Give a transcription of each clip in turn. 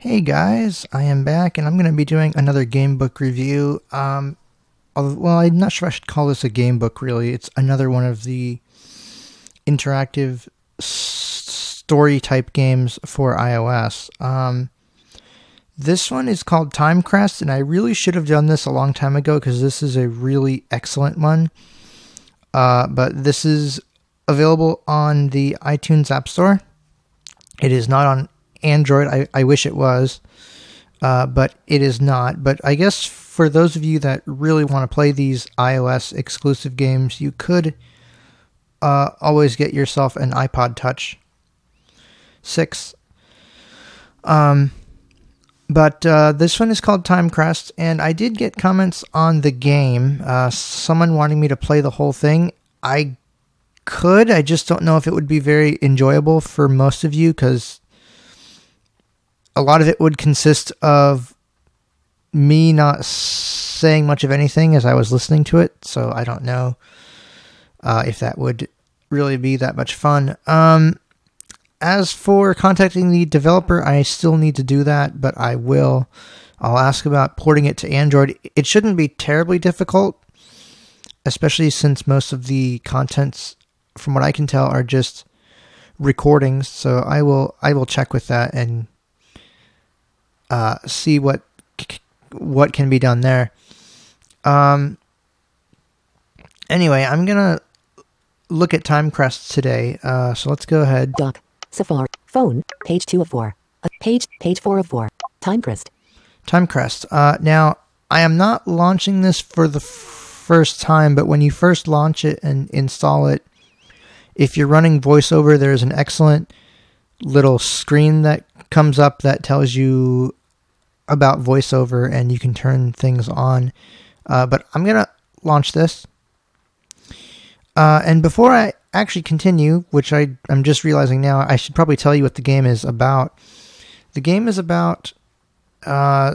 Hey guys, I am back and I'm going to be doing another game book review. Well, I'm not sure if I should call this a game book really. It's another one of the interactive story type games for iOS. This one is called Timecrest, and I really should have done this a long time ago because this is a really excellent one. But this is available on the iTunes App Store. It is not on Android. I wish it was, but it is not. But I guess for those of you that really want to play these iOS exclusive games, you could always get yourself an iPod Touch 6. But this one is called Timecrest, and I did get comments on the game. Someone wanting me to play the whole thing. I could. I just don't know if it would be very enjoyable for most of you, because a lot of it would consist of me not saying much of anything as I was listening to it, so I don't know if that would really be that much fun. As for contacting the developer, I still need to do that, but I will. I'll ask about porting it to Android. It shouldn't be terribly difficult, especially since most of the contents, from what I can tell, are just recordings, so I will check with that and see what can be done there. Anyway, I'm gonna look at Timecrest today. So let's go ahead. Dock, Safari, phone, page 2 of 4, page 4 of 4. Timecrest. Now I am not launching this for the first time, but when you first launch it and install it, if you're running VoiceOver, there's an excellent little screen that comes up that tells you about VoiceOver, and you can turn things on. But I'm going to launch this. And before I actually continue, which I'm just realizing now, I should probably tell you what the game is about. The game is about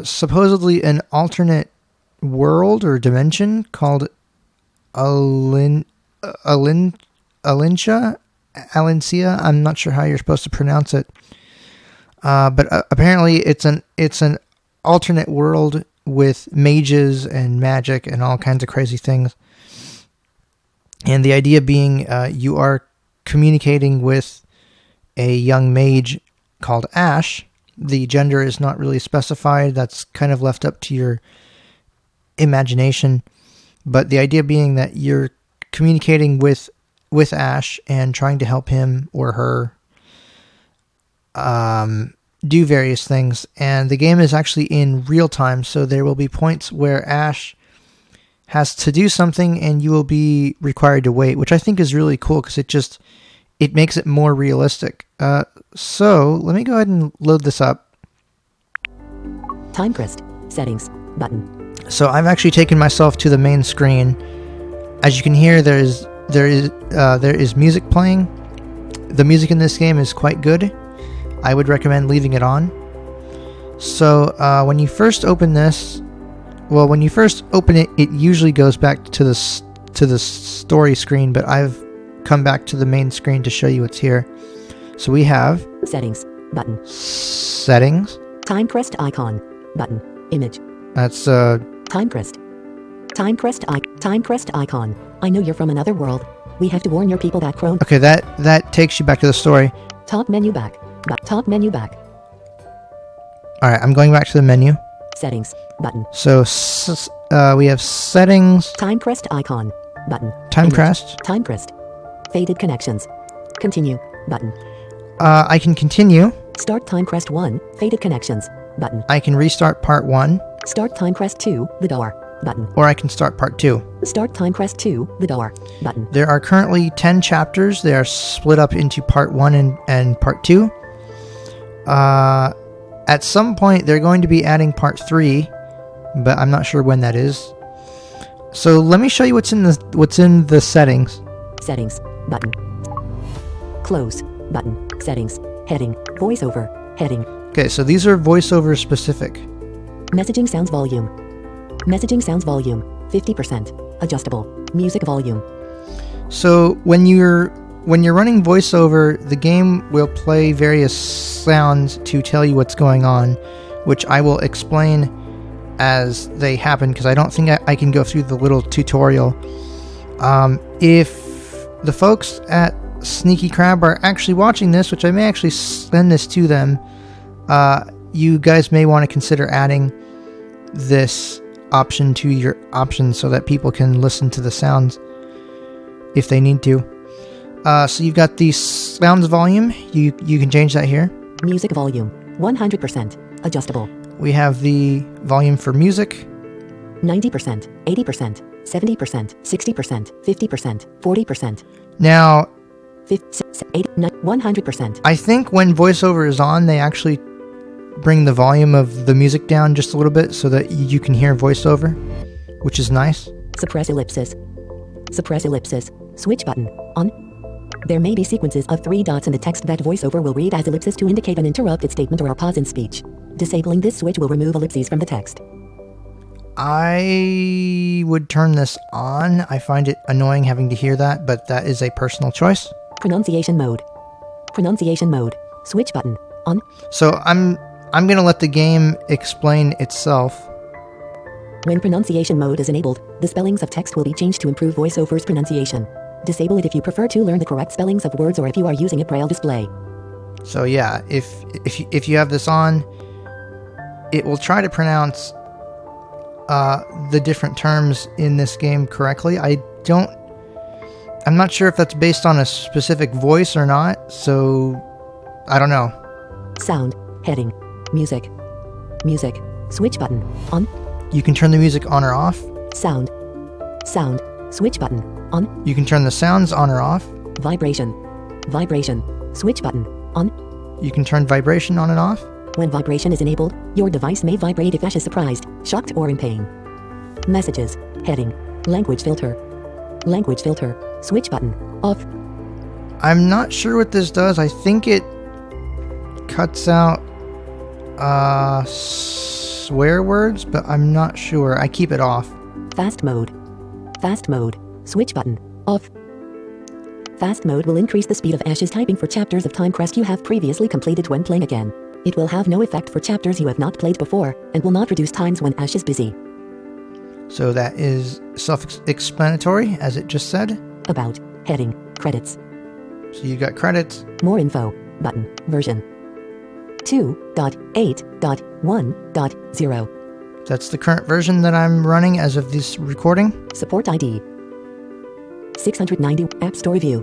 supposedly an alternate world or dimension called Alincia. I'm not sure how you're supposed to pronounce it. But apparently it's an alternate world with mages and magic and all kinds of crazy things. And the idea being you are communicating with a young mage called Ash. The gender is not really specified. That's kind of left up to your imagination. But the idea being that you're communicating with Ash and trying to help him or her do various things. And the game is actually in real time, so there will be points where Ash has to do something and you will be required to wait, which I think is really cool because it makes it more realistic. So let me go ahead and load this up. Timecrest. Settings. Button. So I've actually taken myself to the main screen. As you can hear, there is music playing. The music in this game is quite good. I would recommend leaving it on. So when you first open this, it usually goes back to the story screen, but I've come back to the main screen to show you what's here. So we have Settings. Button. Settings. Timecrest icon. Button. Image. That's Timecrest. Timecrest icon. I know you're from another world. We have to warn your people that Chrome. Okay, that takes you back to the story. Top menu back. Top menu back. Alright, I'm going back to the menu. Settings. Button. So we have settings. Timecrest icon. Button. Timecrest. Timecrest. Faded connections. Continue. Button. I can continue. Start Timecrest 1. Faded connections. Button. I can restart part 1. Start Timecrest 2. The door. Button. Or I can start part 2. Start Timecrest 2. The door. Button. There are currently 10 chapters. They are split up into part 1 and part 2. At some point, they're going to be adding part 3, but I'm not sure when that is. So let me show you what's in the settings. Settings. Button. Close. Button. Settings. Heading. VoiceOver. Heading. Okay, so these are VoiceOver specific. Messaging sounds volume. Messaging sounds volume. 50%. Adjustable. Music volume. So when you're when you're running voiceover, the game will play various sounds to tell you what's going on, which I will explain as they happen, because I don't think I can go through the little tutorial. If the folks at Sneaky Crab are actually watching this, which I may actually send this to them, you guys may want to consider adding this option to your options so that people can listen to the sounds if they need to. So you've got the sounds volume. You can change that here. Music volume 100%. Adjustable. We have the volume for music. 90%, 80%, 70%, 60%, 50%, 40%. Now, 50, 80, 100%. I think when voiceover is on, they actually bring the volume of the music down just a little bit so that you can hear voiceover, which is nice. Suppress ellipsis. Suppress ellipsis. Switch button. On. There may be sequences of 3 dots in the text that voiceover will read as ellipsis to indicate an interrupted statement or a pause in speech. Disabling this switch will remove ellipses from the text. I would turn this on. I find it annoying having to hear that, but that is a personal choice. Pronunciation mode. Pronunciation mode. Switch button. On. So I'm going to let the game explain itself. When pronunciation mode is enabled, the spellings of text will be changed to improve voiceover's pronunciation. Disable it if you prefer to learn the correct spellings of words or if you are using a braille display. So yeah, if you have this on, it will try to pronounce the different terms in this game correctly. I'm not sure if that's based on a specific voice or not, so I don't know. Sound, heading, music, music, switch button, on. You can turn the music on or off. Sound, sound, switch button, on. You can turn the sounds on or off. Vibration, vibration, switch button, on. You can turn vibration on and off. When vibration is enabled, your device may vibrate if Ash is surprised, shocked, or in pain. Messages, heading, language filter, switch button, off. I'm not sure what this does. I think it cuts out swear words, but I'm not sure. I keep it off. Fast mode, switch button, off. Fast mode will increase the speed of Ash's typing for chapters of Timecrest you have previously completed when playing again. It will have no effect for chapters you have not played before, and will not reduce times when Ash is busy. So that is self-explanatory, as it just said. About, heading, credits. So you got credits. More info, button, version 2.8.1.0. That's the current version that I'm running as of this recording. Support ID 690, App Store review.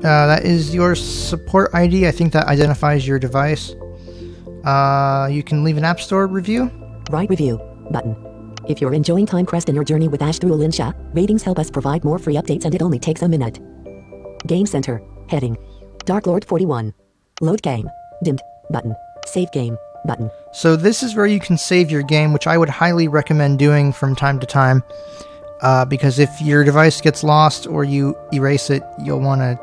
That is your support ID. I think that identifies your device. You can leave an App Store review. Write review, button. If you're enjoying Timecrest and your journey with Ash through Alinsha, ratings help us provide more free updates and it only takes a minute. Game Center, heading, Dark Lord 41. Load game, dimmed, button. Save game, button. So this is where you can save your game, which I would highly recommend doing from time to time. Because if your device gets lost or you erase it, you'll want to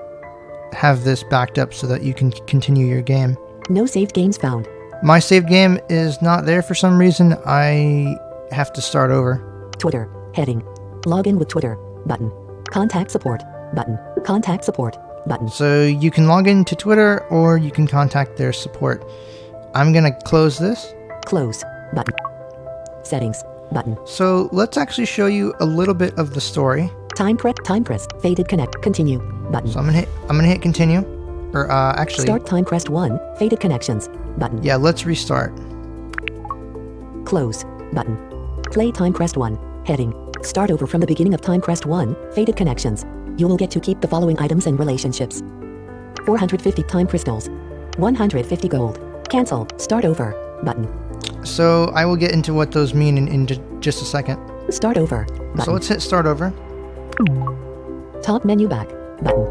have this backed up so that you can continue your game. No saved games found. My saved game is not there for some reason. I have to start over. Twitter, heading, login with Twitter, button. Contact support, button. Contact support, button. So you can log into Twitter or you can contact their support. I'm going to close this. Close, button. Settings, button. So let's actually show you a little bit of the story. Timecrest, faded connect, continue, button. So I'm gonna hit continue, or actually start Timecrest 1, faded connections, button. Yeah, let's restart. Close, button. Play Timecrest 1, heading, start over from the beginning of Timecrest 1, faded connections. You will get to keep the following items and relationships: 450 time crystals, 150 gold. Cancel, start over, button. So I will get into what those mean in just a second. Start over, button. So let's hit start over. Top menu back, button.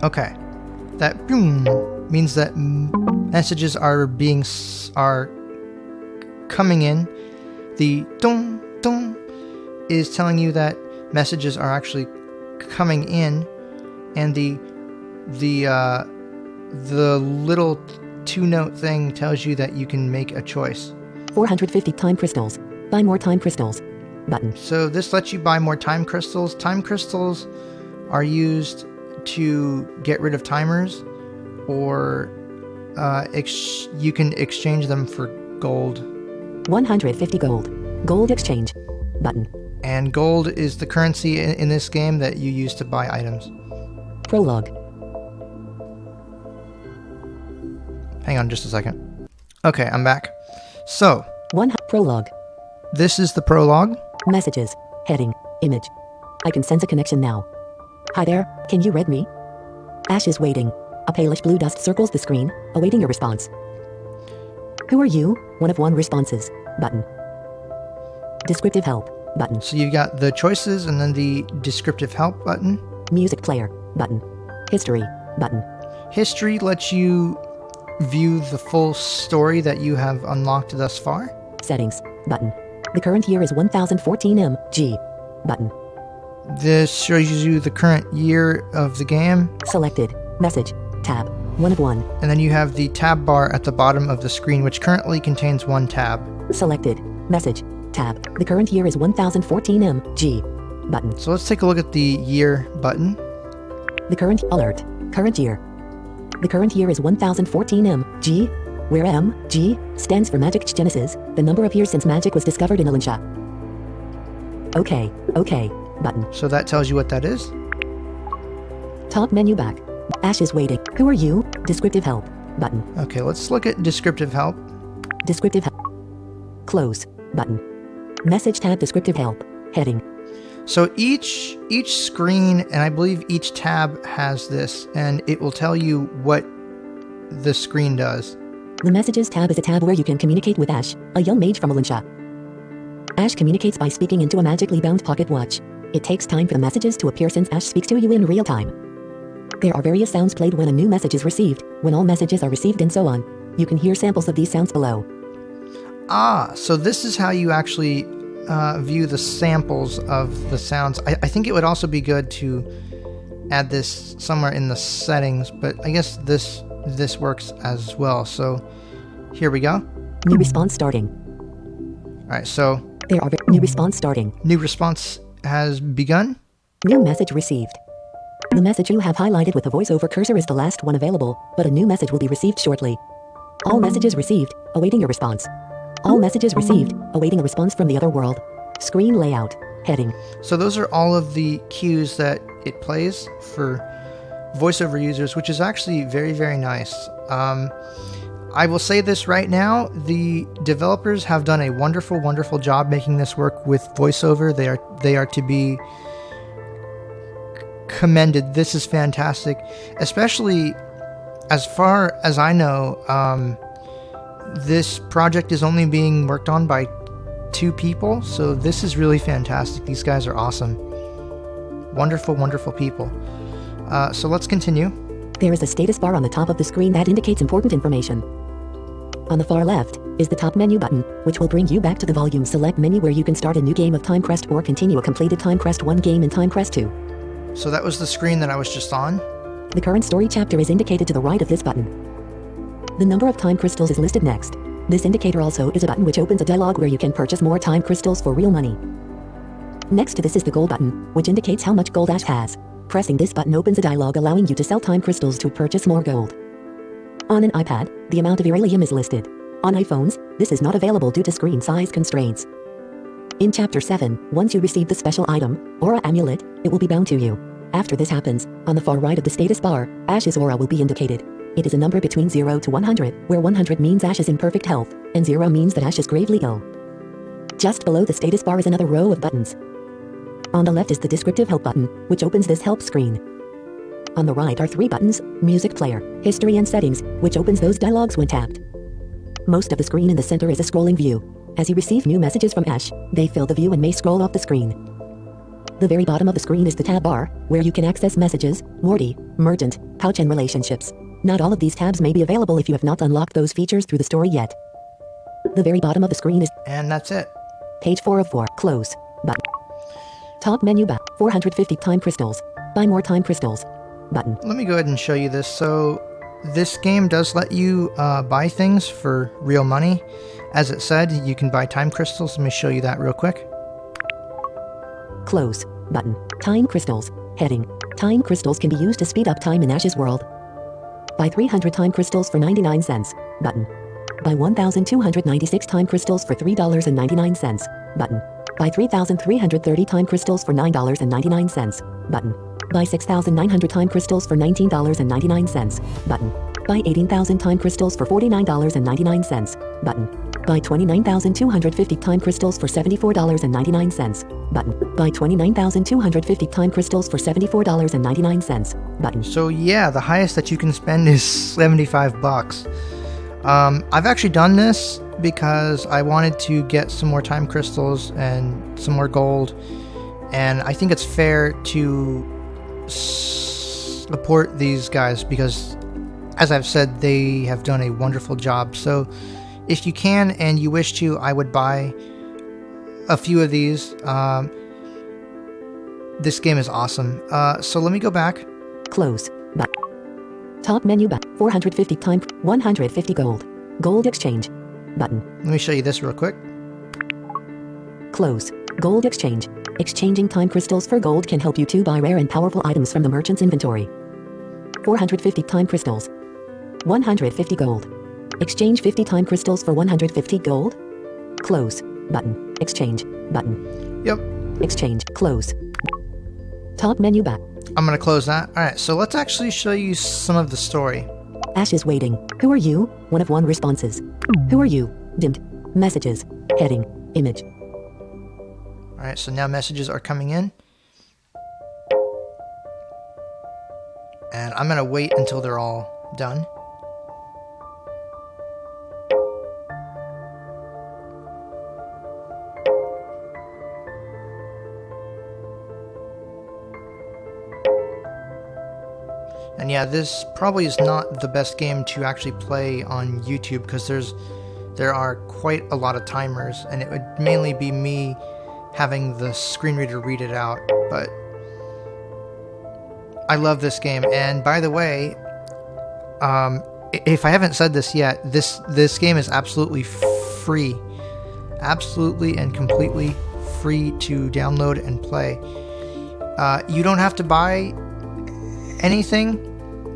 Okay, that means that messages are coming in. The dong dong is telling you that messages are actually coming in, and the little 2-note thing tells you that you can make a choice. 450 time crystals. Buy more time crystals, button. So this lets you buy more time crystals. Time crystals are used to get rid of timers, or you can exchange them for gold. 150 gold. Gold exchange. Button. And gold is the currency in this game that you use to buy items. Prologue. Hang on just a second. Okay, I'm back. So, Prologue. this is the prologue. Messages. Heading. Image. I can sense a connection now. Hi there, can you read me? Ash is waiting. A palish blue dust circles the screen, awaiting your response. Who are you? One of one responses. Button. Descriptive help. Button. So you've got the choices and then the descriptive help button. Music player. Button. History. Button. History lets you view the full story that you have unlocked thus far. Settings. Button. The current year is 1014 MG. Button. This shows you the current year of the game. Selected. Message. Tab. 1 of 1. And then you have the tab bar at the bottom of the screen, which currently contains one tab. Selected. Message. Tab. The current year is 1014 MG. Button. So let's take a look at the year button. The current alert. Current year. The current year is 1014 MG, where MG stands for Magic Genesis, the number of years since magic was discovered in Alinsha. Okay. Button. So that tells you what that is. Top menu back. Ash is waiting. Who are you? Descriptive help. Button. Okay, let's look at descriptive help. Descriptive help. Close. Button. Message tab. Descriptive help. Heading. So each screen, and I believe each tab has this, and it will tell you what the screen does. The Messages tab is a tab where you can communicate with Ash, a young mage from Alinsha. Ash communicates by speaking into a magically bound pocket watch. It takes time for the messages to appear since Ash speaks to you in real time. There are various sounds played when a new message is received, when all messages are received, and so on. You can hear samples of these sounds below. So this is how you actually view the samples of the sounds. I think it would also be good to add this somewhere in the settings, but I guess this works as well. So here we go. New response starting. All right, so New response starting. New response has begun. New message received. The message you have highlighted with the voiceover cursor is the last one available, but a new message will be received shortly. All messages received, awaiting your response. All messages received, awaiting a response from the other world. Screen layout. Heading. So those are all of the cues that it plays for voiceover users, which is actually very, very nice. I will say this right now, the developers have done a wonderful, wonderful job making this work with voiceover. They are to be commended. This is fantastic, especially as far as I know. This project is only being worked on by 2 people, so this is really fantastic. These guys are awesome. Wonderful, wonderful people. So let's continue. There is a status bar on the top of the screen that indicates important information. On the far left is the top menu button, which will bring you back to the volume select menu where you can start a new game of Timecrest or continue a completed Timecrest 1 game in Timecrest 2. So that was the screen that I was just on. The current story chapter is indicated to the right of this button. The number of time crystals is listed next. This indicator also is a button which opens a dialog where you can purchase more time crystals for real money. Next to this is the gold button, which indicates how much gold Ash has. Pressing this button opens a dialog allowing you to sell time crystals to purchase more gold. On an iPad, the amount of Irelium is listed. On iPhones, this is not available due to screen size constraints. In Chapter 7, once you receive the special item, Aura Amulet, it will be bound to you. After this happens, on the far right of the status bar, Ash's aura will be indicated. It is a number between 0 to 100, where 100 means Ash is in perfect health, and 0 means that Ash is gravely ill. Just below the status bar is another row of buttons. On the left is the descriptive help button, which opens this help screen. On the right are 3 buttons, music player, history and settings, which opens those dialogues when tapped. Most of the screen in the center is a scrolling view. As you receive new messages from Ash, they fill the view and may scroll off the screen. The very bottom of the screen is the tab bar, where you can access messages, Morty, Merchant, Pouch and relationships. Not all of these tabs may be available if you have not unlocked those features through the story yet. The very bottom of the screen is... And that's it. Page 4 of 4, close, button. Top menu back, 450 time crystals. Buy more time crystals, button. Let me go ahead and show you this. So this game does let you buy things for real money. As it said, you can buy time crystals. Let me show you that real quick. Close, button. Time crystals, heading. Time crystals can be used to speed up time in Ash's world. Buy 300 time crystals for 99 cents. Button. Buy 1,296 time crystals for $3.99. Button. Buy 3,330 time crystals for $9.99. Button. Buy 6,900 time crystals for $19.99. Button. Buy 18,000 time crystals for $49.99. Button. Buy 29,250 time crystals for $74.99. Button. Buy 29,250 time crystals for $74.99. Button. So yeah, the highest that you can spend is 75 bucks. I've actually done this because I wanted to get some more time crystals and some more gold, and I think it's fair to support these guys because, as I've said, they have done a wonderful job. So if you can and you wish to, I would buy a few of these. This game is awesome. So let me go back. Close. But top menu back. 450 time. 150 gold. Gold exchange. Button. Let me show you this real quick. Close. Gold exchange. Exchanging time crystals for gold can help you to buy rare and powerful items from the merchant's inventory. 450 time crystals. 150 gold. Exchange 50 time crystals for 150 gold. Close. Button. Exchange. Button. Yep. Exchange. Close. Top menu back. I'm going to close that. All right, so let's actually show you some of the story. Ash is waiting. Who are you? One of one responses. Who are you? Dimmed. Messages. Heading. Image. All right, so now messages are coming in. And I'm going to wait until they're all done. And yeah, this probably is not the best game to actually play on YouTube because there are quite a lot of timers, and it would mainly be me having the screen reader read it out. But I love this game, and by the way, if I haven't said this yet, this game is absolutely free, absolutely and completely free to download and play. You don't have to buy anything,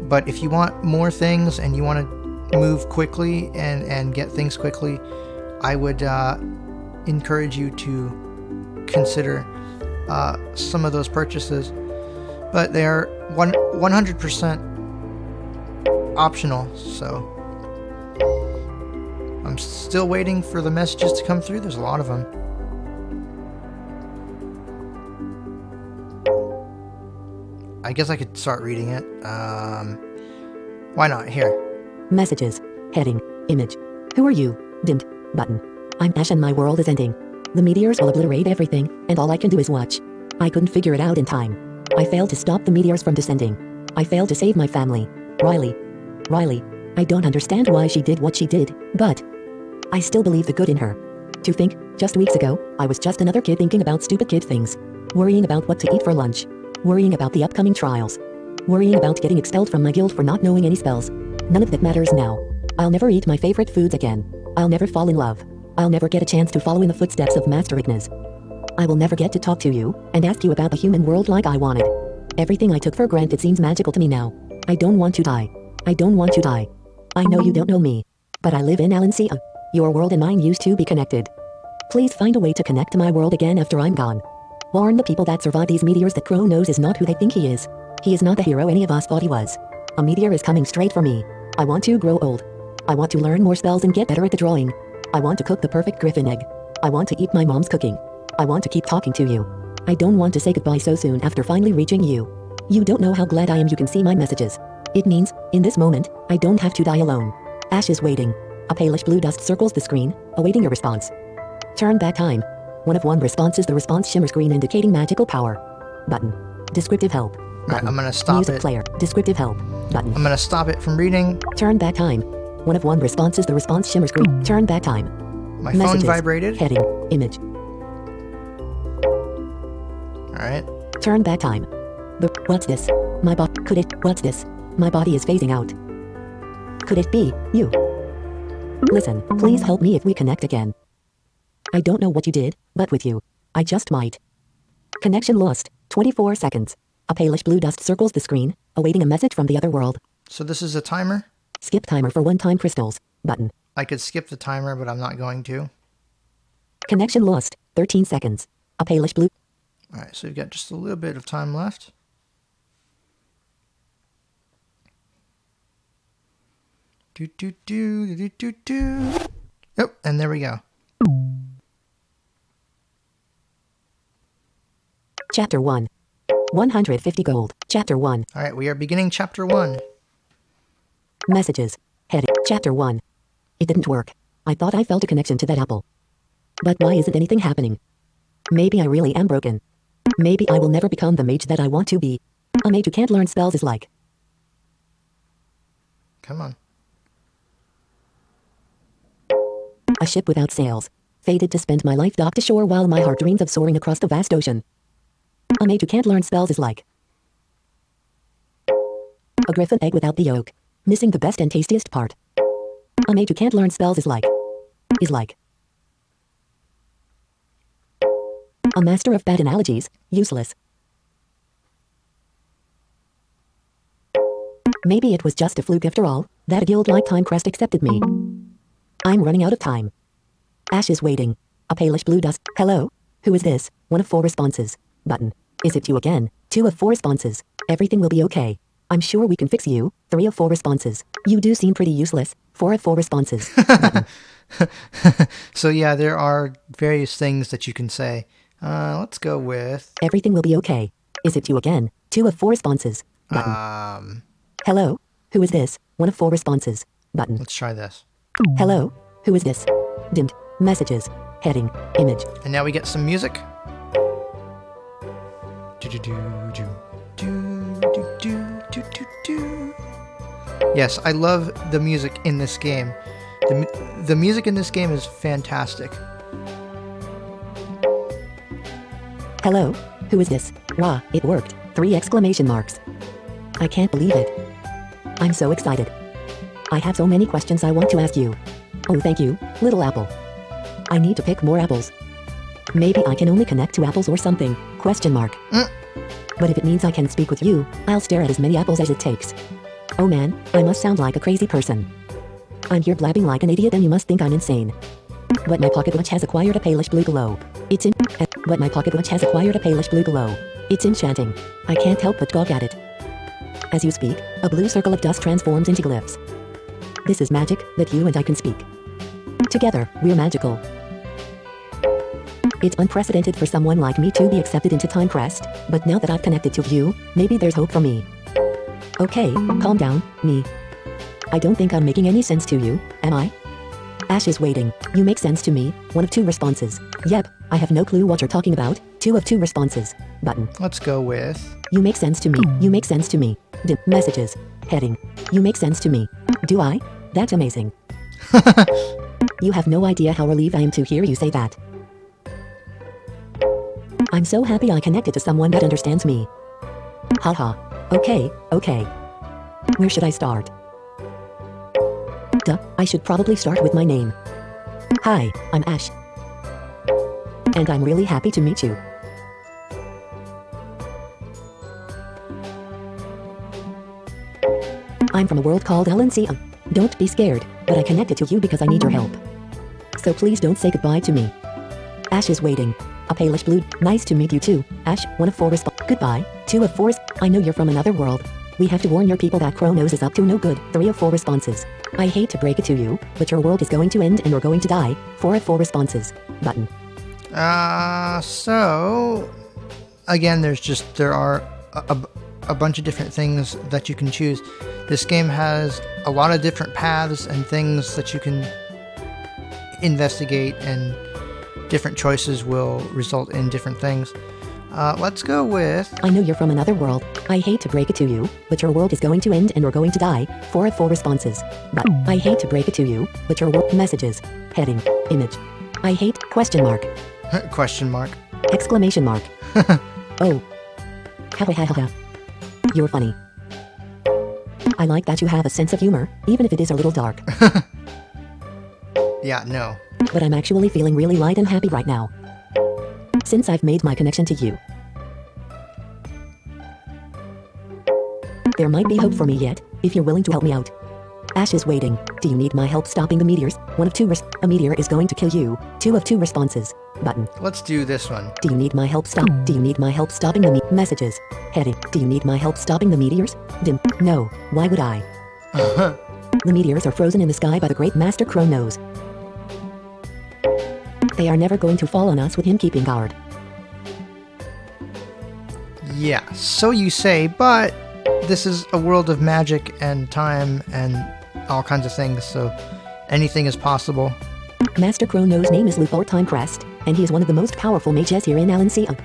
but if you want more things and you want to move quickly and get things quickly, I would encourage you to consider some of those purchases. But they are 100% optional, so I'm still waiting for the messages to come through. There's a lot of them. I guess I could start reading it. Why not? Here. Messages. Heading. Image. Who are you? Dimmed. Button. I'm Ash and my world is ending. The meteors will obliterate everything, and all I can do is watch. I couldn't figure it out in time. I failed to stop the meteors from descending. I failed to save my family. Riley. I don't understand why she did what she did, but I still believe the good in her. To think, just weeks ago, I was just another kid thinking about stupid kid things. Worrying about what to eat for lunch. Worrying about the upcoming trials. Worrying about getting expelled from my guild for not knowing any spells. None of that matters now. I'll never eat my favorite foods again. I'll never fall in love. I'll never get a chance to follow in the footsteps of Master Ignis. I will never get to talk to you and ask you about the human world like I wanted. Everything I took for granted seems magical to me now. I don't want to die. I don't want to die. I know you don't know me, but I live in Alancia. Your world and mine used to be connected. Please find a way to connect to my world again after I'm gone. Warn the people that survive these meteors that Crow knows is not who they think he is. He is not the hero any of us thought he was. A meteor is coming straight for me. I want to grow old. I want to learn more spells and get better at the drawing. I want to cook the perfect griffin egg. I want to eat my mom's cooking. I want to keep talking to you. I don't want to say goodbye so soon after finally reaching you. You don't know how glad I am you can see my messages. It means, in this moment, I don't have to die alone. Ash is waiting. A palish blue dust circles the screen, awaiting a response. Turn back time. One of one responses, the response shimmers green indicating magical power. Button. Descriptive help. Button. Right, I'm gonna stop Music it. player. Descriptive help. Button. I'm gonna stop it from reading. Turn back time. One of one responses, the response shimmers green. Turn back time. My Messages. phone vibrated. Heading. Image. Alright. Turn back time. What's this? My body. Could it? What's this? My body is phasing out. Could it be you? Listen, please help me if we connect again. I don't know what you did, but with you, I just might. Connection lost. 24 seconds. A palish blue dust circles the screen, awaiting a message from the other world. So this is a timer? Skip timer for one-time crystals. Button. I could skip the timer, but I'm not going to. Connection lost. 13 seconds. A palish blue. Alright, so we've got just a little bit of time left. Do do do do do do. Yep, and there we go. Chapter 1. 150 gold. Chapter 1. Alright, we are beginning chapter 1. Messages. Heading. Chapter 1. It didn't work. I thought I felt a connection to that apple. But why isn't anything happening? Maybe I really am broken. Maybe I will never become the mage that I want to be. A mage who can't learn spells is like... Come on. A ship without sails. Fated to spend my life docked ashore while my heart dreams of soaring across the vast ocean. A mage who can't learn spells is like... A griffin egg without the yolk. Missing the best and tastiest part. A mage who can't learn spells is like... A master of bad analogies, useless. Maybe it was just a fluke after all, that a guild like Timecrest accepted me. I'm running out of time. Ash is waiting. A palish blue dust. Hello? Who is this? 1 of 4 responses. Button. Is it you again? 2 of 4 responses. Everything will be okay. I'm sure we can fix you. 3 of 4 responses. You do seem pretty useless. 4 of 4 responses. Button. So yeah, there are various things that you can say. Let's go with... Everything will be okay. Is it you again? 2 of 4 responses. Button. Hello? Who is this? 1 of 4 responses. Button. Let's try this. Hello? Who is this? Dimmed. Messages. Heading. Image. And now we get some music. Yes, I love the music in this game. The music in this game is fantastic. Hello? Who is this? Rah, it worked. 3 exclamation marks. I can't believe it. I'm so excited. I have so many questions I want to ask you. Oh, thank you, little apple. I need to pick more apples. Maybe I can only connect to apples or something. Question mark. But if it means I can speak with you, I'll stare at as many apples as it takes. Oh man, I must sound like a crazy person. I'm here blabbing like an idiot and you must think I'm insane. But my pocket watch has acquired a palish blue glow. But my pocket watch has acquired a palish blue glow. It's enchanting. I can't help but gawk at it. As you speak, a blue circle of dust transforms into glyphs. This is magic, that you and I can speak. Together, we're magical. It's unprecedented for someone like me to be accepted into Timecrest, but now that I've connected to you, maybe there's hope for me. Okay, calm down, me. I don't think I'm making any sense to you, am I? Ash is waiting. You make sense to me. 1 of 2 responses. Yep, I have no clue what you're talking about. 2 of 2 responses. Button. Let's go with... You make sense to me. You make sense to me. Messages. Heading. You make sense to me. Do I? That's amazing. You have no idea how relieved I am to hear you say that. I'm so happy I connected to someone that understands me. Haha. Okay. Where should I start? Duh, I should probably start with my name. Hi, I'm Ash. And I'm really happy to meet you. I'm from a world called LNC. Don't be scared, but I connected to you because I need your help. So please don't say goodbye to me. Ash is waiting. A palish blue. Nice to meet you too, Ash. 1 of 4 Goodbye. 2 of 4. I know you're from another world. We have to warn your people that Kronos is up to no good. 3 of 4 responses. I hate to break it to you, but your world is going to end and you're going to die. 4 of 4 responses. Button. So... Again, there are a bunch of different things that you can choose. This game has a lot of different paths and things that you can investigate, and different choices will result in different things. Let's go with... I know you're from another world. I hate to break it to you, but your world is going to end and you're going to die. 4 of 4 responses. But I hate to break it to you, but your world... Messages. Heading. Image. I hate... Question mark. Question mark. Exclamation mark. Oh. Ha. You're funny. I like that you have a sense of humor, even if it is a little dark. Yeah, no. But I'm actually feeling really light and happy right now. Since I've made my connection to you. There might be hope for me yet, if you're willing to help me out. Ash is waiting. Do you need my help stopping the meteors? One of two a meteor is going to kill you. 2 of 2 responses. Button. Let's do this one. Do you need my help Do you need my help stopping the messages? Heading. Do you need my help stopping the meteors? Dim. No. Why would I? The meteors are frozen in the sky by the great Master Crow knows. They are never going to fall on us with him keeping guard. Yeah, so you say, but this is a world of magic and time and all kinds of things, so anything is possible. Master Crow Know's name is Luthor Timecrest, and he is one of the most powerful mages here in Alancia.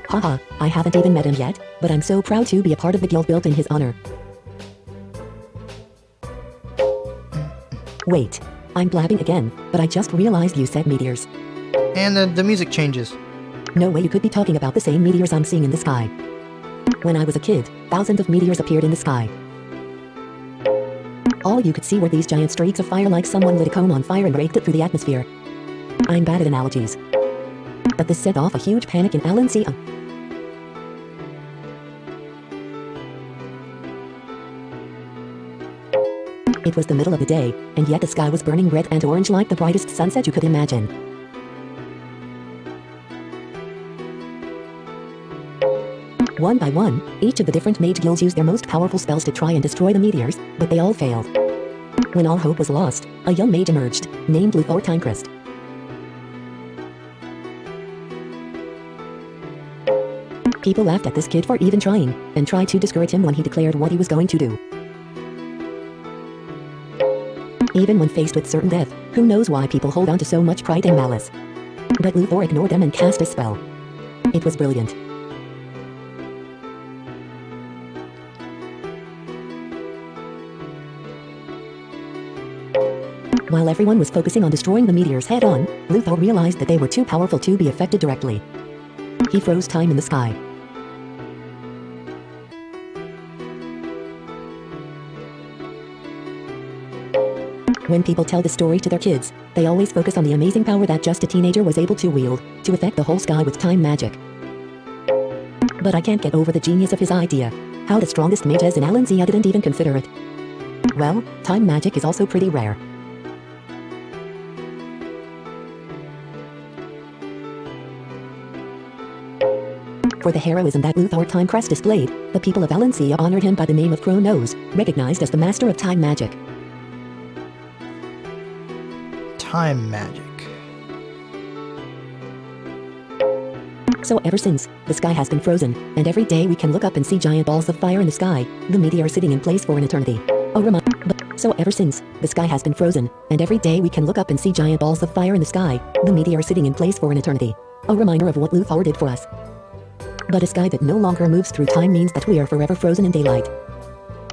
Haha, I haven't even met him yet, but I'm so proud to be a part of the guild built in his honor. Wait, I'm blabbing again, but I just realized you said meteors. And the music changes. No way you could be talking about the same meteors I'm seeing in the sky. When I was a kid, thousands of meteors appeared in the sky. All you could see were these giant streaks of fire like someone lit a cone on fire and raked it through the atmosphere. I'm bad at analogies. But this set off a huge panic in Alancia. It was the middle of the day, and yet the sky was burning red and orange like the brightest sunset you could imagine. One by one, each of the different mage guilds used their most powerful spells to try and destroy the meteors, but they all failed. When all hope was lost, a young mage emerged, named Luthor Timecrest. People laughed at this kid for even trying, and tried to discourage him when he declared what he was going to do. Even when faced with certain death, who knows why people hold on to so much pride and malice. But Luthor ignored them and cast a spell. It was brilliant. While everyone was focusing on destroying the meteors head-on, Luthor realized that they were too powerful to be affected directly. He froze time in the sky. When people tell the story to their kids, they always focus on the amazing power that just a teenager was able to wield, to affect the whole sky with time magic. But I can't get over the genius of his idea. How the strongest mages in Alancia didn't even consider it. Well, time magic is also pretty rare. For the heroism that Luthor Timecrest displayed, the people of Alancia honored him by the name of Crow Nose, recognized as the master of time magic. Time magic. So ever since, the sky has been frozen, and every day we can look up and see giant balls of fire in the sky, the meteor sitting in place for an eternity. So ever since, the sky has been frozen, and every day we can look up and see giant balls of fire in the sky, the meteor sitting in place for an eternity. A reminder of what Luthor did for us. But a sky that no longer moves through time means that we are forever frozen in daylight.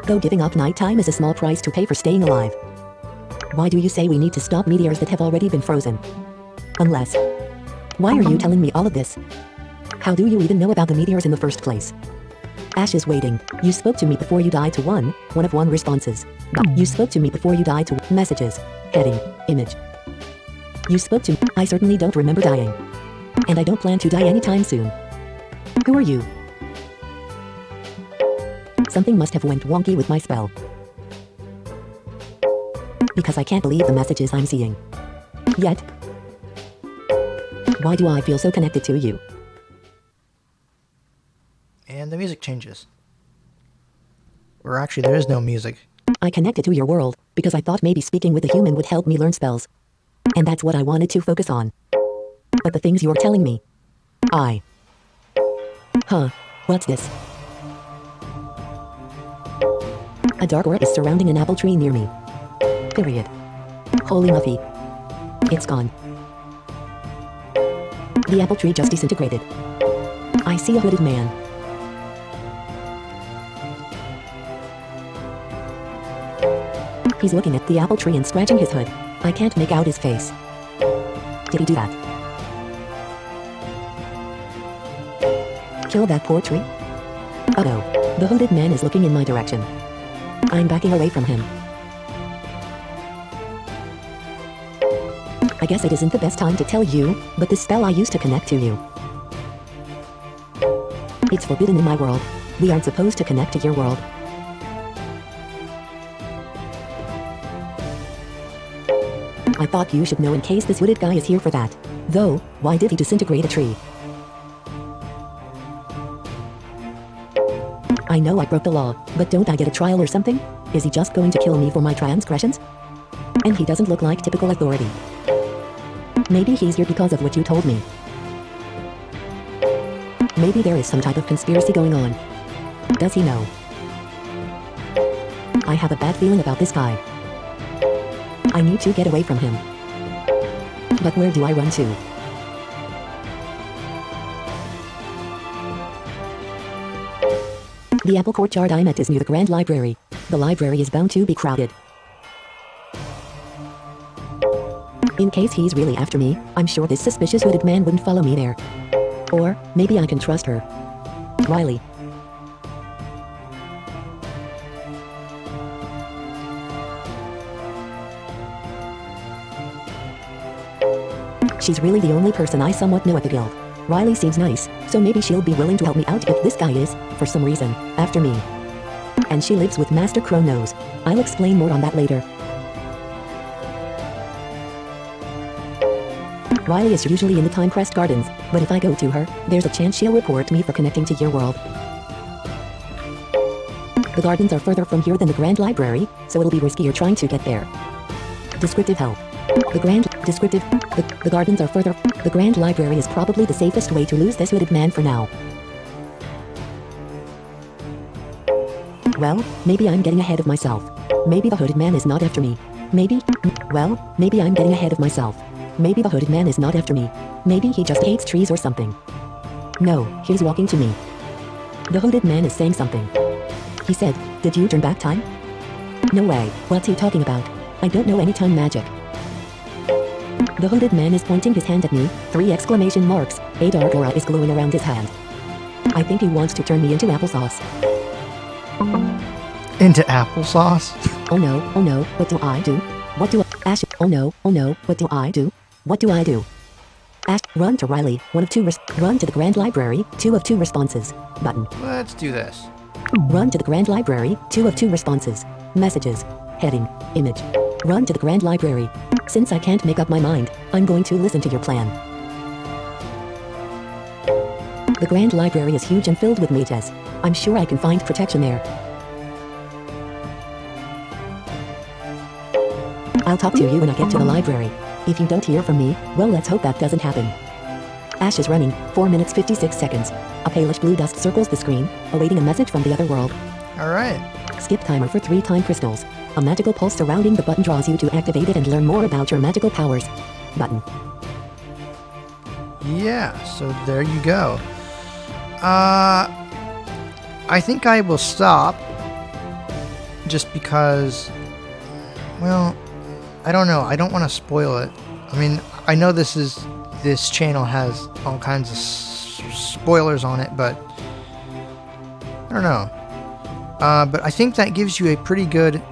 Though giving up nighttime is a small price to pay for staying alive. Why do you say we need to stop meteors that have already been frozen? Unless. Why are you telling me all of this? How do you even know about the meteors in the first place? Ash is waiting. You spoke to me before you died to one of one responses. You spoke to me before you died to messages. Heading. Image. You spoke to me. I certainly don't remember dying. And I don't plan to die anytime soon. Who are you? Something must have went wonky with my spell. Because I can't believe the messages I'm seeing. Yet. Why do I feel so connected to you? And the music changes. Or actually, there is no music. I connected to your world, because I thought maybe speaking with a human would help me learn spells. And that's what I wanted to focus on. But the things you're telling me... What's this? A dark aura is surrounding an apple tree near me. Period. Holy muffy. It's gone. The apple tree just disintegrated. I see a hooded man. He's looking at the apple tree and scratching his hood. I can't make out his face. Did he do that? Kill that poor tree? Uh-oh. The hooded man is looking in my direction. I'm backing away from him. I guess it isn't the best time to tell you, but this spell I used to connect to you. It's forbidden in my world. We aren't supposed to connect to your world. thought you should know in case this wooded guy is here for that. Though, why did he disintegrate a tree? I know I broke the law, but don't I get a trial or something? Is he just going to kill me for my transgressions? And he doesn't look like typical authority. Maybe he's here because of what you told me. Maybe there is some type of conspiracy going on. Does he know? I have a bad feeling about this guy. I need to get away from him. But where do I run to? The Apple Courtyard I'm at is near the Grand Library. The library is bound to be crowded. In case he's really after me, I'm sure this suspicious hooded man wouldn't follow me there. Or, maybe I can trust her. Riley. She's really the only person I somewhat know at the guild. Riley seems nice, so maybe she'll be willing to help me out if this guy is, for some reason, after me. And she lives with Master Chronos. I'll explain more on that later. Riley is usually in the Timecrest Gardens, but if I go to her, there's a chance she'll report me for connecting to your world. The gardens are further from here than the Grand Library, so it'll be riskier trying to get there. Descriptive help. The gardens are further. The Grand Library is probably the safest way to lose this hooded man for now. Well, maybe I'm getting ahead of myself. Maybe the hooded man is not after me. Maybe I'm getting ahead of myself. Maybe the hooded man is not after me. Maybe he just hates trees or something. No, he's walking to me. The hooded man is saying something. He said, "Did you turn back time?" No way, what's he talking about? I don't know any time magic. The hooded man is pointing his hand at me, 3 exclamation marks, a dark aura is glowing around his hand. I think he wants to turn me into applesauce. Into applesauce? Oh no, what do I do? What do I, Ash, oh no, what do I do? What do I do? Ash, run to Riley, run to the Grand Library, 2 of 2 responses, button. Let's do this. Run to the Grand Library, 2 of 2 responses, messages, heading, image. Run to the Grand Library. Since I can't make up my mind, I'm going to listen to your plan. The Grand Library is huge and filled with mages. I'm sure I can find protection there. I'll talk to you when I get to the library. If you don't hear from me, well, let's hope that doesn't happen. Ash is running, 4 minutes 56 seconds. A palish blue dust circles the screen, awaiting a message from the other world. Alright. Skip timer for 3 time crystals. A magical pulse surrounding the button draws you to activate it and learn more about your magical powers. Button. Yeah, so there you go. I think I will stop. Just because, well, I don't know. I don't want to spoil it. I mean, I know this channel has all kinds of spoilers on it, but I don't know. But I think that gives you a pretty good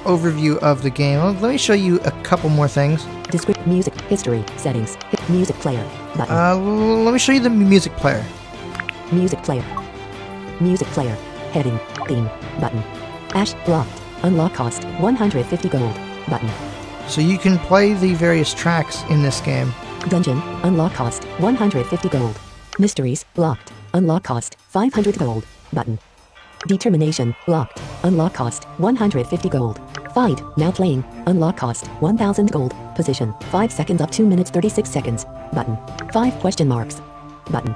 overview of the game. Well, let me show you a couple more things. Descript music, history, settings, music player, button. Let me show you the music player. Music player. Music player. Heading, theme, button. Ash, locked. Unlock cost, 150 gold, button. So you can play the various tracks in this game. Dungeon, unlock cost, 150 gold. Mysteries, locked. Unlock cost, 500 gold, button. Determination, locked. Unlock cost, 150 gold. Fight, now playing. Unlock cost, 1000 gold. Position, 5 seconds up 2 minutes 36 seconds, button. 5 question marks, button.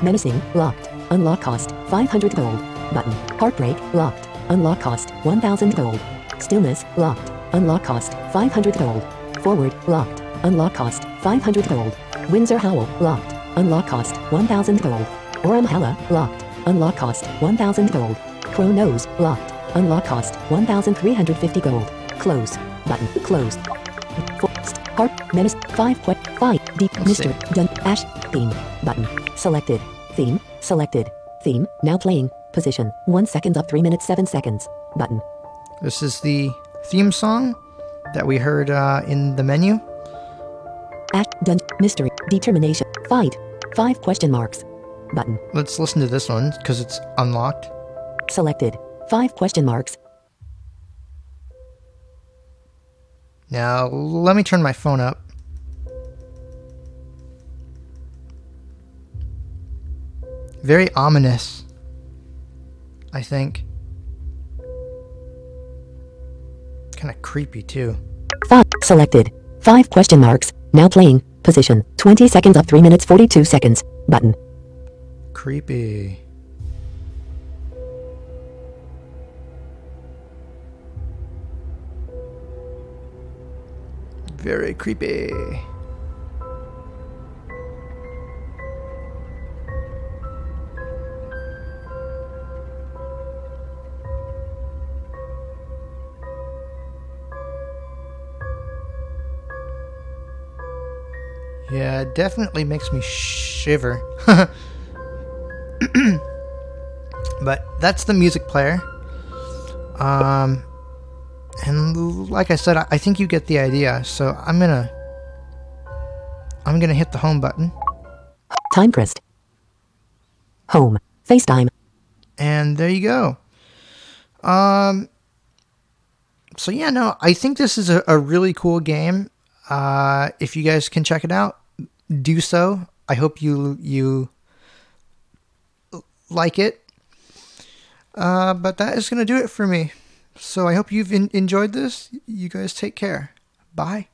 Menacing, locked. Unlock cost, 500 gold, button. Heartbreak, locked. Unlock cost, 1000 gold. Stillness, locked. Unlock cost, 500 gold. Forward, locked. Unlock cost, 500 gold. Windsor Howl, locked. Unlock cost, 1000 gold. Oramhala, locked. Unlock cost, 1000 gold. Chronos, locked. Unlock cost, 1350 gold. Close, button, closed. Heart, menace, 5 deep, Mr. Dun, Ash, theme, button, selected, theme, now playing, position, 1 second up 3 minutes 7 seconds, button. This is the theme song that we heard in the menu. Ash, dun, mystery, determination, fight, 5 question marks, button. Let's listen to this one because it's unlocked. Selected, 5 question marks. Now, let me turn my phone up. Very ominous, I think. Kind of creepy, too. Font selected. 5 question marks. Now playing. Position. 20 seconds of 3 minutes 42 seconds. Button. Creepy. Very creepy. Yeah, it definitely makes me shiver. But that's the music player. And like I said, I think you get the idea. So I'm gonna hit the home button. Timecrest. Home. FaceTime. And there you go. So yeah, no, I think this is a really cool game. If you guys can check it out, do so. I hope you like it. But that is going to do it for me. So I hope you've enjoyed this. You guys take care. Bye.